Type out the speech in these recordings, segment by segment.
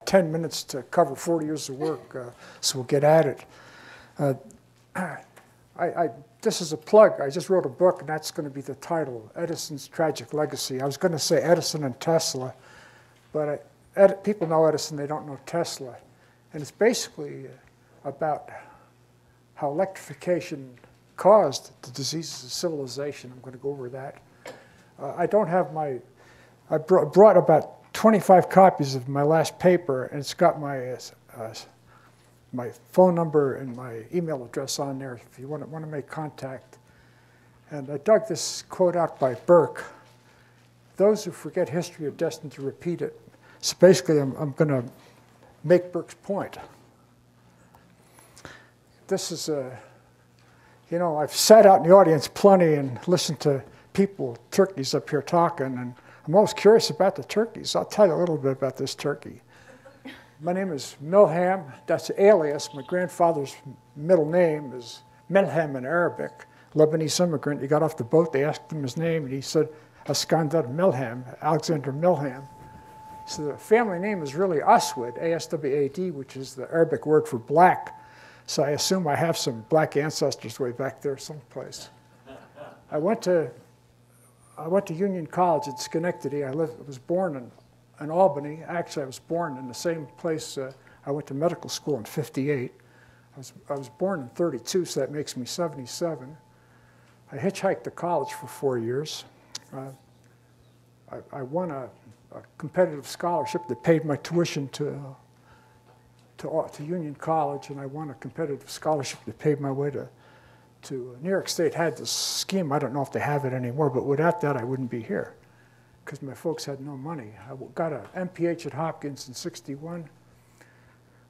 10 minutes to cover 40 years of work, so we'll get at it. This is a plug. I just wrote a book, and that's going to be the title, Edison's Tragic Legacy. I was going to say Edison and Tesla, but people know Edison, they don't know Tesla. And it's basically about how electrification caused the diseases of civilization. I'm going to go over that. I brought about 25 copies of my last paper, and it's got my phone number and my email address on there if you want to make contact. And I dug this quote out by Burke. Those who forget history are destined to repeat it. So basically, I'm going to make Burke's point. This is I've sat out in the audience plenty and listened to people, turkeys up here talking, and I'm always curious about the turkeys. I'll tell you a little bit about this turkey. My name is Milham. That's an alias. My grandfather's middle name is Milham in Arabic. Lebanese immigrant. He got off the boat. They asked him his name, and he said, Askandar Milham, Alexander Milham. So the family name is really Aswad, A-S-W-A-D, which is the Arabic word for black. So I assume I have some black ancestors way back there someplace. I went to Union College in Schenectady. I was born in Albany. Actually, I was born in the same place. I went to medical school in '58. I was born in '32, so that makes me 77. I hitchhiked to college for 4 years. I won a competitive scholarship that paid my tuition to Union College, and I won a competitive scholarship that paid my way to New York State. Had this scheme. I don't know if they have it anymore, but without that, I wouldn't be here because my folks had no money. I got an MPH at Hopkins in '61.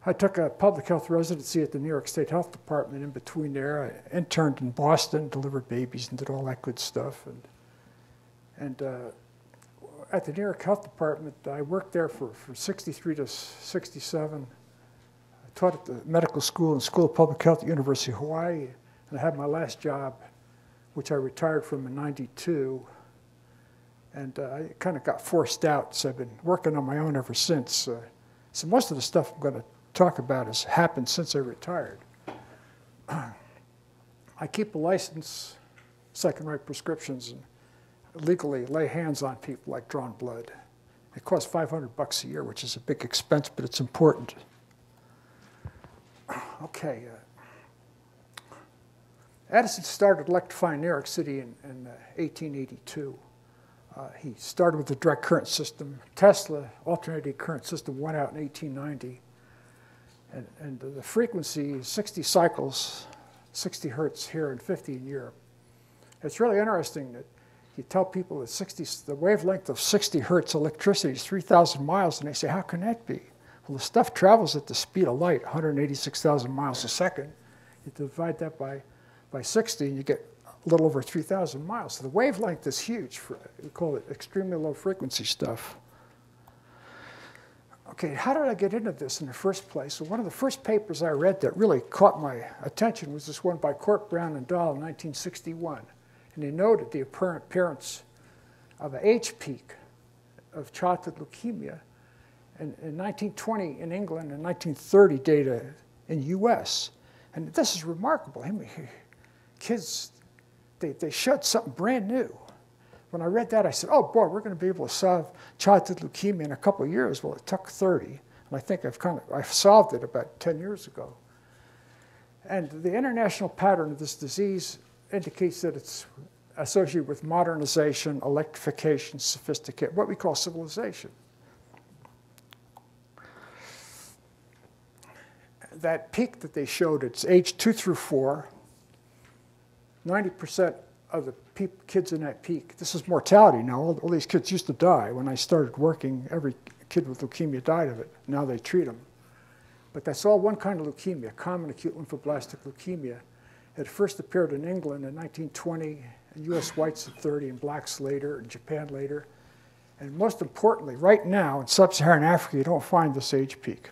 I took a public health residency at the New York State Health Department. In between there, I interned in Boston, delivered babies, and did all that good stuff. And at the New York Health Department, I worked there for '63 to '67. I taught at the medical school and School of Public Health at the University of Hawaii. And I had my last job, which I retired from in '92. And I kind of got forced out, so I've been working on my own ever since. So most of the stuff I'm going to talk about has happened since I retired. I keep a license so I can write prescriptions and legally lay hands on people like drawn blood. It costs $500 a year, which is a big expense, but it's important. Okay. Edison started electrifying New York City in 1882. He started with the direct current system. Tesla, alternating current system, went out in 1890. And the frequency is 60 cycles, 60 hertz here and 50 in Europe. It's really interesting that you tell people that the wavelength of 60 hertz electricity is 3,000 miles, and they say, how can that be? Well, the stuff travels at the speed of light, 186,000 miles a second. You divide that by 60, and you get a little over 3,000 miles. So the wavelength is huge. We call it extremely low frequency stuff. Okay, how did I get into this in the first place? Well, one of the first papers I read that really caught my attention was this one by Court, Brown, and Dahl in 1961. And they noted the appearance of an age peak of childhood leukemia in 1920 in England and 1930 data in the US. And this is remarkable. I mean, kids, they showed something brand new. When I read that, I said, oh boy, we're going to be able to solve childhood leukemia in a couple of years. Well, it took 30. And I think I've solved it about 10 years ago. And the international pattern of this disease indicates that it's associated with modernization, electrification, sophistication, what we call civilization. That peak that they showed, it's age 2 through 4, 90% of the kids in that peak. This is mortality now. All these kids used to die. When I started working, every kid with leukemia died of it. Now they treat them. But that's all one kind of leukemia, common acute lymphoblastic leukemia. It first appeared in England in 1920, and U.S. whites at 30, and blacks later, and Japan later. And most importantly, right now in sub-Saharan Africa, you don't find this age peak.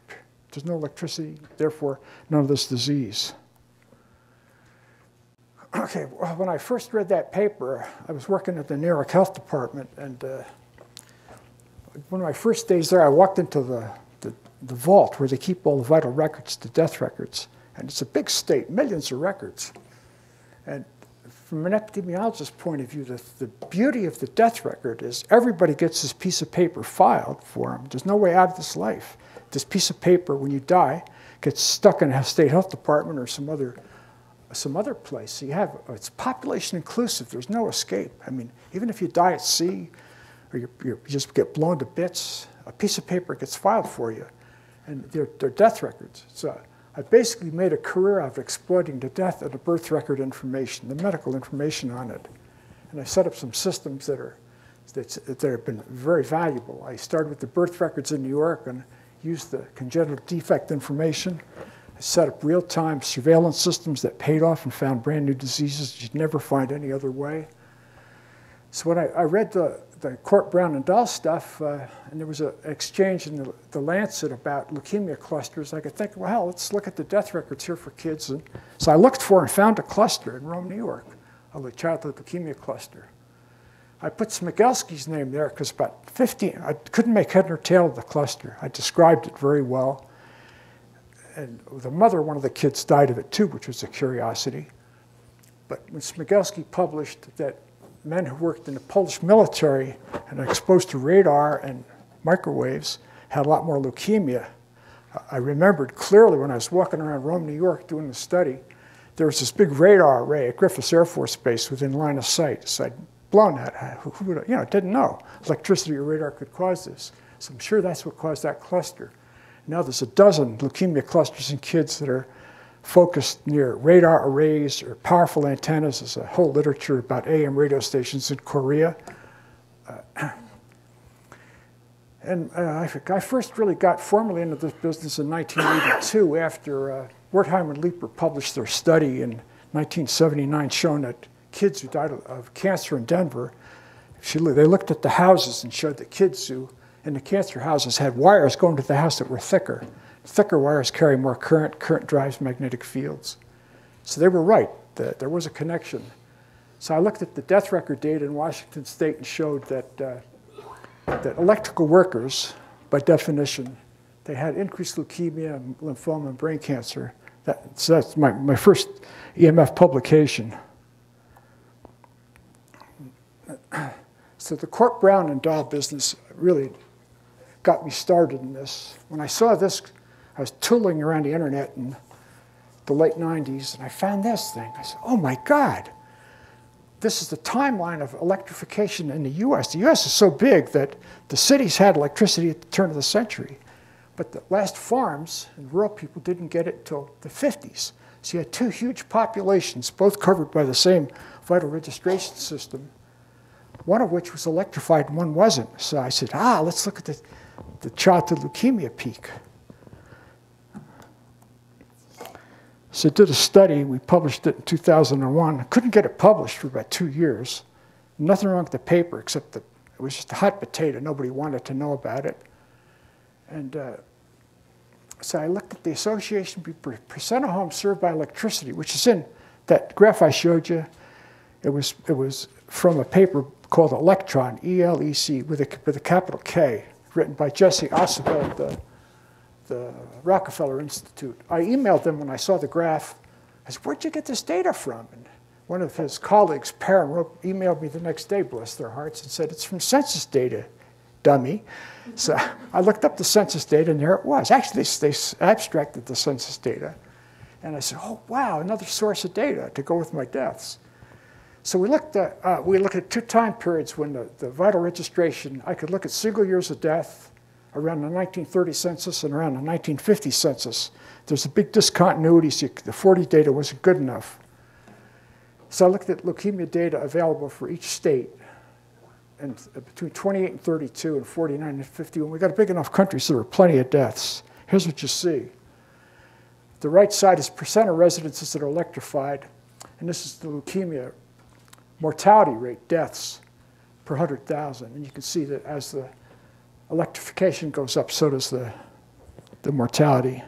There's no electricity, therefore none of this disease. Okay, well, when I first read that paper, I was working at the New York Health Department, and one of my first days there, I walked into the the vault where they keep all the vital records, the death records. And it's a big state, millions of records. And from an epidemiologist's point of view, the beauty of the death record is everybody gets this piece of paper filed for them. There's no way out of this life. This piece of paper, when you die, gets stuck in a state health department or some other place. So you have, it's population inclusive. There's no escape. I mean, even if you die at sea or you just get blown to bits, a piece of paper gets filed for you. And they're death records. So I basically made a career out of exploiting the death and the birth record information, the medical information on it. And I set up some systems that have been very valuable. I started with the birth records in New York and used the congenital defect information. I set up real-time surveillance systems that paid off and found brand new diseases you'd never find any other way. So when I read the Court Brown and Dahl stuff, and there was an exchange in the Lancet about leukemia clusters, I could think, well, let's look at the death records here for kids. And so I looked for and found a cluster in Rome, New York, a childhood leukemia cluster. I put Smigelski's name there because about 15, I couldn't make head nor tail of the cluster. I described it very well. And the mother of one of the kids died of it too, which was a curiosity. But when Smigelski published that men who worked in the Polish military and are exposed to radar and microwaves had a lot more leukemia, I remembered clearly when I was walking around Rome, New York doing the study, there was this big radar array at Griffiths Air Force Base within line of sight. So I'd blown that. Who would, didn't know electricity or radar could cause this. So I'm sure that's what caused that cluster. Now there's a dozen leukemia clusters in kids that are focused near radar arrays or powerful antennas. There's a whole literature about AM radio stations in Korea. I first really got formally into this business in 1982 after Wertheim and Leeper published their study in 1979 showing that kids who died of cancer in Denver, they looked at the houses and showed that kids who in the cancer houses had wires going to the house that were thicker. Thicker wires carry more current. Current drives magnetic fields. So they were right. There was a connection. So I looked at the death record data in Washington State and showed that, that electrical workers, by definition, they had increased leukemia, lymphoma, and brain cancer. So that's my first EMF publication. So the Court Brown and Dahl business really got me started in this. When I saw this, I was tooling around the internet in the late 90s, and I found this thing. I said, oh my God, this is the timeline of electrification in the US. The US is so big that the cities had electricity at the turn of the century, but the last farms and rural people didn't get it till the 50s. So you had two huge populations, both covered by the same vital registration system, one of which was electrified and one wasn't. So I said, let's look at the childhood leukemia peak. So I did a study. We published it in 2001. I couldn't get it published for about 2 years. Nothing wrong with the paper except that it was just a hot potato. Nobody wanted to know about it. And so I looked at the association percent of homes served by electricity, which is in that graph I showed you. It was from a paper called Electron, E-L-E-C, with a capital K, written by Jesse Oswald at the Rockefeller Institute. I emailed them when I saw the graph. I said, where'd you get this data from? And one of his colleagues, Perrin, emailed me the next day, bless their hearts, and said, it's from census data, dummy. So I looked up the census data, and there it was. Actually, they abstracted the census data. And I said, oh, wow, another source of data to go with my deaths. So we looked at 2 time periods when the vital registration, I could look at single years of death around the 1930 census and around the 1950 census. There's a big discontinuity, so the 40 data wasn't good enough. So I looked at leukemia data available for each state, and between 28 and 32 and 49 and 51. We got a big enough country, so there were plenty of deaths. Here's what you see. The right side is percent of residences that are electrified, and this is the leukemia mortality rate, deaths per 100,000. And you can see that as the electrification goes up, so does the mortality.